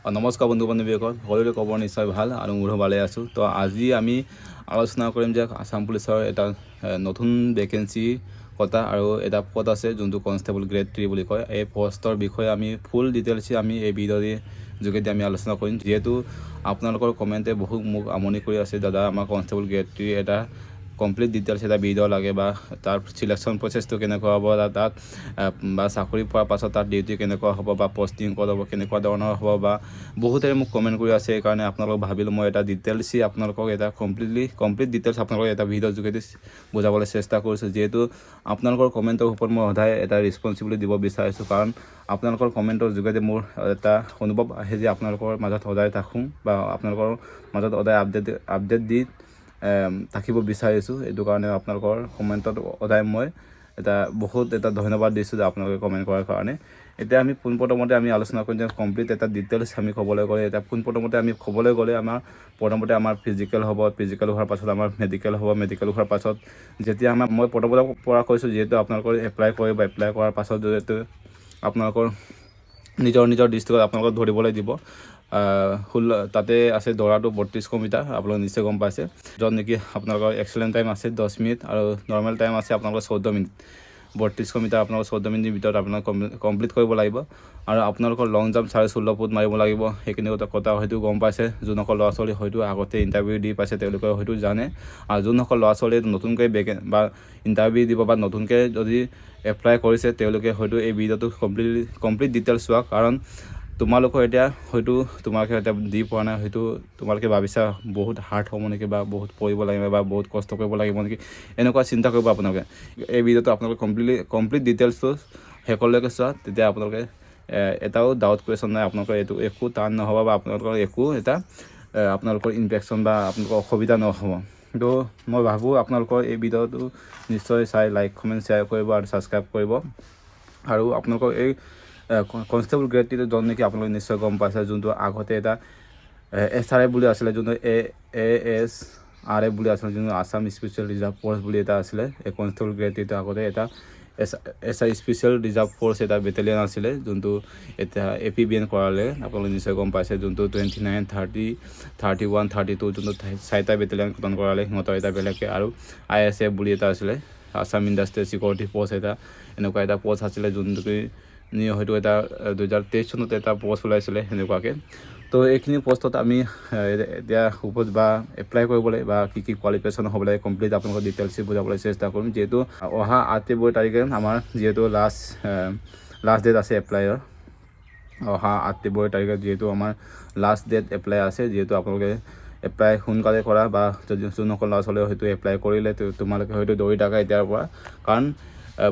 নমস্কাৰ বন্ধু বান্ধৱীসকল, সকলোৰে খবৰ নিশ্চয় ভাল আৰু মোৰো ভালে আছোঁ। তো আজি আমি আলোচনা কৰিম যে আসাম পুলিচৰ এটা নতুন ভেকেঞ্চি কথা আৰু এটা পদ আছে যোনটো কনষ্টেবল গ্ৰেড 3 বুলি কয়। এই পষ্টৰ বিষয়ে আমি ফুল ডিটেইলছ আমি এই ভিডিঅ'ৰ যোগেদি আমি আলোচনা কৰিম, যিহেতু আপোনালোকৰ কমেণ্টে বহুত মোক আমনি কৰি আছে, দাদা আমাৰ কনষ্টেবল গ্ৰেড 3 এটা কমপ্লিট ডিটেইলছ এটা ভিডিঅ' লাগে বা তাৰ চিলেকশ্যন প্ৰচেছটো কেনেকুৱা হ'ব, তাত বা চাকৰি পোৱাৰ পাছত তাত ডিউটি কেনেকুৱা হ'ব বা পষ্টিং ক'ত হ'ব, কেনেকুৱা ধৰণৰ হ'ব বা বহুতে মোক কমেণ্ট কৰি আছে। সেইকাৰণে আপোনালোকক ভাবিলোঁ মই এটা ডিটেইলছ আপোনালোকক এটা কমপ্লিট ডিটেইলছ আপোনালোকক এটা ভিডিঅ'ৰ যোগেদি বুজাবলৈ চেষ্টা কৰিছোঁ, যিহেতু আপোনালোকৰ কমেণ্টৰ ওপৰত মই সদায় এটা ৰেছপন্সিবিলিটি দিব বিচাৰিছোঁ। কাৰণ আপোনালোকৰ কমেণ্টৰ যোগেদি মোৰ এটা অনুভৱ আহে যে আপোনালোকৰ মাজত সদায় থাকোঁ বা আপোনালোকৰ মাজত সদায় আপডেট দি থাকিব বিচাৰিছোঁ। এইটো কাৰণে আপোনালোকৰ কমেণ্টত সদায় মই বহুত ধন্যবাদ দিছোঁ যে আপোনালোকে কমেণ্ট কৰাৰ কাৰণে। এতিয়া আমি পোনপ্ৰথমতে আমি আলোচনা কৰিম যে কমপ্লিট এটা ডিটেইলছ আমি ক'বলৈ গ'লে, এতিয়া পোনপ্ৰথমতে আমি ক'বলৈ গ'লে প্ৰথমতে আমাৰ ফিজিকেল হ'ব, ফিজিকেল হোৱাৰ পাছত আমাৰ মেডিকেল হ'ব, মেডিকেল হোৱাৰ পাছত যেতিয়া মই প্ৰথমতে পৰা কৈছোঁ, যিহেতু আপোনালোকৰ এপ্লাই কৰিব, এপ্লাই কৰাৰ পাছত যিহেতু আপোনালোকৰ নিজৰ ডিষ্ট্ৰিক্টত আপোনালোকক ধৰিবলৈ দিব। তাতে আছে দৌৰাটো 32 মিটাৰ, আপোনালোকে নিশ্চয় গম পাইছে, য'ত নেকি আপোনালোকৰ এক্সেলেণ্ট টাইম আছে 10 মিনিট আৰু নৰ্মেল টাইম আছে আপোনালোকৰ 14 মিনিট। 32 মিটাৰ আপোনালোকৰ 14 মিনিটৰ ভিতৰত আপোনালোক কমপ্লিট কৰিব লাগিব। আৰু আপোনালোকৰ লং জাম্প 16.5 ফুট মাৰিব লাগিব। সেইখিনি কথা হয়তো গম পাইছে, যোনসকল ল'ৰা ছোৱালী হয়তো আগতে ইণ্টাৰভিউ দি পাইছে তেওঁলোকে হয়তো জানে। আৰু যোনসকল ল'ৰা ছোৱালীয়ে নতুনকৈ বা ইণ্টাৰভিউ দিব বা নতুনকৈ যদি এপ্লাই কৰিছে তেওঁলোকে হয়তো এই ভিডিঅ'টো কমপ্লিট ডিটেইলছ চোৱা। কাৰণ তোমালোকৰ এতিয়া হয়তো তোমালোকে এতিয়া দি পোৱা নাই, হয়তো তোমালোকে ভাবিছা বহুত হাৰ্ড হ'ব নেকি বা বহুত পঢ়িব লাগিব বা বহুত কষ্ট কৰিব লাগিব নেকি, এনেকুৱা চিন্তা কৰিব আপোনালোকে। এই ভিডিঅ'টো আপোনালোকে কমপ্লিট ডিটেইলছটো শেষলৈকে চোৱা, তেতিয়া আপোনালোকে এটাও ডাউট কুৱেশ্যন নাই, আপোনালোকৰ এইটো একো টান নহ'ব বা আপোনালোকৰ একো আপোনালোকৰ ইনফেকশ্যন বা আপোনালোকৰ অসুবিধা নহ'ব। তো মই ভাবোঁ আপোনালোকৰ এই ভিডিঅ'টো নিশ্চয় চাই লাইক কমেণ্ট শ্বেয়াৰ কৰিব আৰু ছাবস্ক্ৰাইব কৰিব। আৰু আপোনালোকৰ এই কনষ্টেবল গ্ৰেড 3 য'ত নেকি আপোনালোকে নিশ্চয় গম পাইছে, যোনটো আগতে এটা SRF বুলি আছিলে, যোনটো ASRF বুলি আছিলে, যোনটো আছাম স্পেচিয়েল ৰিজাৰ্ভ ফ'ৰ্চ বুলি এটা আছিলে। এই কনষ্টেবল গ্ৰেড 3 আগতে এটা SI স্পেচিয়েল ৰিজাৰ্ভ ফ'ৰ্চ এটা বেটেলিয়ন আছিলে, যোনটো এতিয়া APBN কৰালে আপোনালোকে নিশ্চয় গম পাইছে, যোনটো 29, 30, 31, 32 যোনটো 4টা বেটেলিয়ন গঠন কৰালে, সিহঁতৰ এটা বেলেগকৈ। আৰু ISF বুলি এটা আছিলে, আছাম ইণ্ডাষ্ট্ৰিয়েল ছিকিউৰিটি ফ'ৰ্চ, এনেকুৱা এটা পষ্ট আছিলে, যোনটো হয়তো 2023 চনত এটা পষ্ট ওলাইছিলে সেনেকুৱাকৈ। তো এইখিনি পষ্টত আমি এতিয়া বা এপ্লাই কৰিবলৈ বা কি কোৱালিফিকেশ্যন হ'ব লাগে কমপ্লিট আপোনালোকৰ ডিটেইলছ বুজাবলৈ চেষ্টা কৰিম। যিহেতু অহা 28 তাৰিখে আমাৰ যিহেতু লাষ্ট ডেট আছে এপ্লাইৰ, অহা 28 তাৰিখে যিহেতু আমাৰ লাষ্ট ডেট এপ্লাই আছে। যিহেতু আপোনালোকে এপ্লাই সোনকালে কৰা বা যদি যোনসকল ল'ৰা ছোৱালীয়ে হয়তো এপ্লাই কৰিলে তোমালোকে হয়তো দৌৰি থাকা এতিয়াৰ পৰা। কাৰণ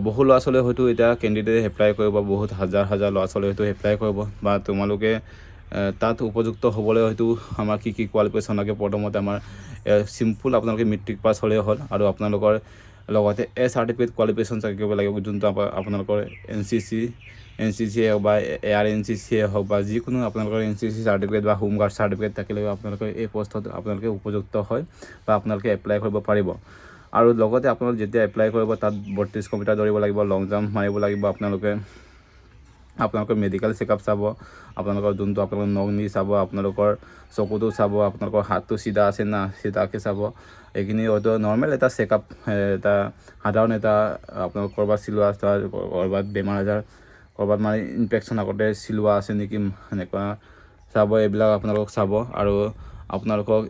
বহু ল'ৰা ছোৱালীয়ে হয়তো এতিয়া কেণ্ডিডেট এপ্লাই কৰিব, বহুত হাজাৰ ল'ৰা ছোৱালীয়ে হয়তো এপ্লাই কৰিব বা তোমালোকে তাত উপযুক্ত হ'বলৈ হয়তো আমাৰ কি কোৱালিফিকেশ্যন লাগে। প্ৰথমতে আমাৰ চিম্পুল আপোনালোকে মেট্ৰিক পাছ হ'লেই হ'ল, আৰু আপোনালোকৰ লগতে চাৰ্টিফিকেট কোৱালিফিকেশ্যন থাকিব লাগিব, যোনটো আপোনালোকৰ NCC হওক বা ARNCC হওক বা যিকোনো আপোনালোকৰ NCC চাৰ্টিফিকেট বা হোমগাৰ্ড চাৰ্টিফিকেট থাকিলে আপোনালোকে এই পষ্টত আপোনালোকে উপযুক্ত হয় বা আপোনালোকে এপ্লাই কৰিব পাৰিব। আৰু লগতে আপোনালোকে যেতিয়া এপ্লাই কৰিব তাত 32 মিটাৰ দৌৰিব লাগিব, লং জাম্প মাৰিব লাগিব। আপোনালোকৰ মেডিকেল চেকআপ চাব, আপোনালোকৰ যোনটো আপোনালোকৰ নখ নি চাব, আপোনালোকৰ চকুটো চাব, আপোনালোকৰ হাতটো চিধা আছে না চিধাকৈ চাব। এইখিনি হয়তো নৰ্মেল এটা চেকআপ, এটা সাধাৰণ এটা আপোনালোকৰ ক'ৰবাত চিলোৱা ক'ৰবাত বেমাৰ আজাৰ, ক'ৰবাত ইনফেকশ্যন আগতে চিলোৱা আছে নেকি সেনেকুৱা চাব, এইবিলাক আপোনালোকক চাব। আৰু আপোনালোকক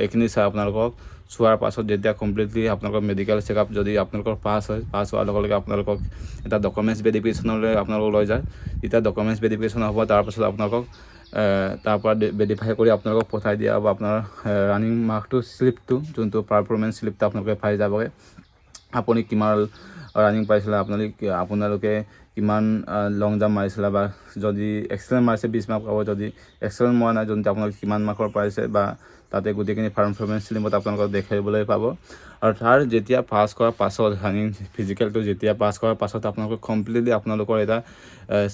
এইখিনি আপোনালোকক চোৱাৰ পাছত যেতিয়া কমপ্লিটলি আপোনালোকৰ মেডিকেল চেকআপ যদি আপোনালোকৰ পাছ হোৱাৰ লগে লগে আপোনালোকক এটা ডকুমেণ্টছ ভেৰিফিকেশ্যনলৈ আপোনালোকক লৈ যায়। যেতিয়া ডকুমেণ্টছ ভেৰিফিকেশ্যন হ'ব তাৰপাছত আপোনালোকক তাৰপৰা ভেৰিফাই কৰি আপোনালোকক পঠাই দিয়া হ'ব আপোনাৰ ৰানিং মাৰ্কটো শ্লিপটো, যোনটো পাৰফৰ্মেঞ্চ শ্লিপটো আপোনালোকে পাই যাবগৈ। আপুনি কিমান ৰানিং পাইছিলে, আপোনালোকে কিমান লং জাম্প মাৰিছিলে, বা যদি এক্সেলেণ্ট মাৰিছে 20 মাৰ্ক পাব, যদি এক্সেলেণ্ট মৰা নাই যোনটো আপোনালোকে কিমান মাৰ্কৰ পাইছে, বা তাতে গোটেইখিনি পাৰফৰ্মেঞ্চ শ্লিপত আপোনালোকক দেখাবলৈ পাব। আৰু তাৰ যেতিয়া পাছ কৰাৰ পাছত ৰানিং ফিজিকেলটো যেতিয়া পাছ কৰাৰ পাছত আপোনালোকক কমপ্লিটলি আপোনালোকৰ এটা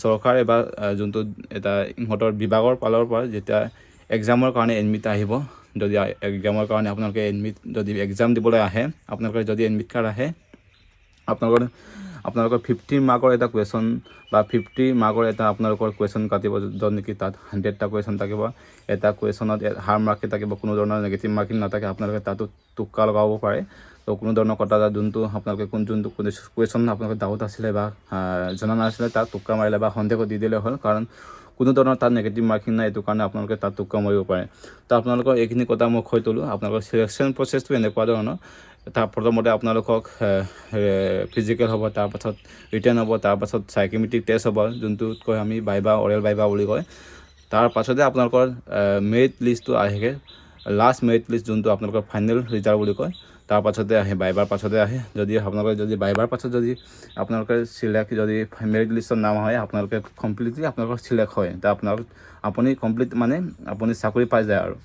চৰকাৰে বা যোনটো এটা ইহঁতৰ বিভাগৰ ফালৰ পৰা যেতিয়া এক্সামৰ কাৰণে এডমিট আহিব, যদি এক্সামৰ কাৰণে আপোনালোকে যদি এক্সাম দিবলৈ আহে, আপোনালোকে যদি এডমিট কাৰ্ড আহে, আপোনালোকৰ আপোনালোকৰ 50 মাৰ্কৰ এটা কুৱেশ্যন বা 50 মাৰ্কৰ এটা আপোনালোকৰ কুৱেশ্যন কাটিব, য'ত নেকি তাত 100টা কুৱেশ্যন থাকিব। এটা কুৱেশ্যনত হাৰ মাৰ্কে থাকিব, কোনো ধৰণৰ নেগেটিভ মাৰ্কিং নাথাকে। আপোনালোকে তাতো টোক্কা লগাব পাৰে। তো কোনো ধৰণৰ কথা যোনটো আপোনালোকে যোনটো কুৱেশ্যন আপোনালোকৰ ডাউট আছিলে বা জনা নাছিলে তাত টোক্কা মাৰিলে বা সন্দেহ দি দিলে হ'ল, কাৰণ কোনো ধৰণৰ তাত নেগেটিভ মাৰ্কিং নাই। এইটো কাৰণে আপোনালোকে তাত টোক্কা মাৰিব পাৰে। তো আপোনালোকৰ এইখিনি কথা মই কৈ থ'লোঁ। আপোনালোকৰ চিলেকশ্যন প্ৰচেছটো এনেকুৱা ধৰণৰ। তাৰ প্ৰথমতে আপোনালোকক ফিজিকেল হ'ব, তাৰপাছত ৰিটেন হ'ব, তাৰপাছত চাইকেমেট্ৰিক টেষ্ট হ'ব, যোনটোত কয় আমি ভাইভা, অৰেল ভাইভা বুলি কয়। তাৰ পাছতে আপোনালোকৰ মেৰিট লিষ্টটো আহে, লাষ্ট মেৰিট লিষ্ট যোনটো আপোনালোকৰ ফাইনেল ৰিজাল্ট বুলি কয়। তাৰ পাছতে আহে ভাইভাৰ পাছতে আহে। যদি আপোনালোকে ভাইভাৰ পাছত যদি আপোনালোকে চিলেক্ট, যদি মেৰিট লিষ্টৰ নাম হয়, আপোনালোকে কমপ্লিটলি আপোনালোকৰ চিলেক্ট হয়। আপুনি কমপ্লিট মানে আপুনি চাকৰি পাই যায় আৰু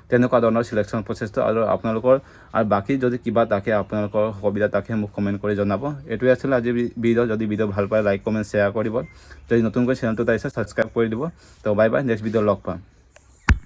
তেনেকুৱা ধৰণৰ চিলেকশ্যন প্ৰচেছটো। আৰু আপোনালোকৰ আৰু বাকী যদি কিবা থাকে, আপোনালোকৰ সুবিধা থাকে, মোক কমেণ্ট কৰি জনাব। এইটোৱে আছিল আজিৰ ভিডিঅ'। যদি ভিডিঅ' ভাল পায় লাইক কমেণ্ট শ্বেয়াৰ কৰিব। যদি নতুনকৈ চেনেলটোত আহিছে ছাবস্ক্ৰাইব কৰি দিব। তো বাই বাই, নেক্সট ভিডিঅ' লগ পাম।